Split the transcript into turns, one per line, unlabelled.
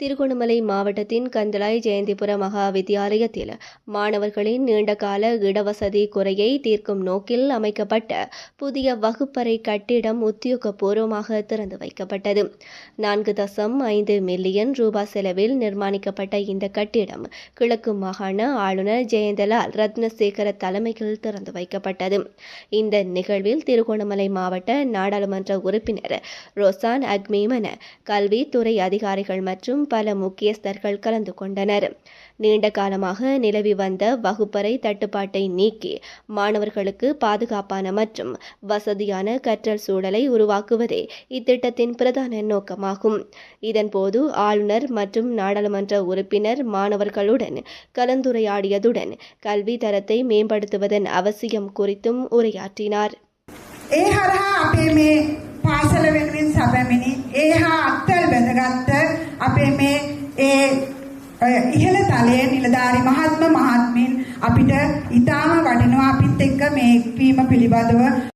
திருகோணமலை மாவட்டத்தின் கந்தளாய் ஜெயந்திபுர மகா வித்தியாலயத்தில் மாணவர்களின் நீண்டகால இடவசதி குறையை தீர்க்கும் நோக்கில் அமைக்கப்பட்ட புதிய வகுப்பறை கட்டிடம் உத்தியோகபூர்வமாக திறந்து வைக்கப்பட்டது. 4.5 மில்லியன் ரூபாய் செலவில் நிர்மாணிக்கப்பட்ட இந்த கட்டிடம் கிழக்கு மாகாண ஆளுநர் ஜெயந்தலால் ரத்னசேகர தலைமையில் திறந்து வைக்கப்பட்டது. இந்த நிகழ்வில் திருகோணமலை மாவட்ட நாடாளுமன்ற உறுப்பினர் ரோசான் அக்மீமன, கல்வித்துறை அதிகாரிகள் மற்றும் பல முக்கியஸ்தர்கள் கலந்து கொண்டனர். நீண்ட காலமாக நிலவி வந்த வகுப்பறை தட்டுப்பாட்டை நீக்கி மாணவர்களுக்கு பாதுகாப்பான மற்றும் வசதியான கற்றல் சூழலை உருவாக்குவதே இத்திட்டத்தின் பிரதான நோக்கமாகும். இதன்போது ஆளுநர் மற்றும் நாடாளுமன்ற உறுப்பினர் மாணவர்களுடன் கலந்துரையாடியதுடன் கல்வி தரத்தை மேம்படுத்துவதன் அவசியம் குறித்தும் உரையாற்றினார்.
පාසල වෙනුවෙන් සැපැමිණි ඒ හා අත්වැල් බැඳගත්ත අපේ මේ ඉහළ තලයේ නිලධාරි මහත්ම මහත්මීන් අපිට ඉතාම වටිනවා අපිත් එක්ක මේ එක්වීම පිළිබඳව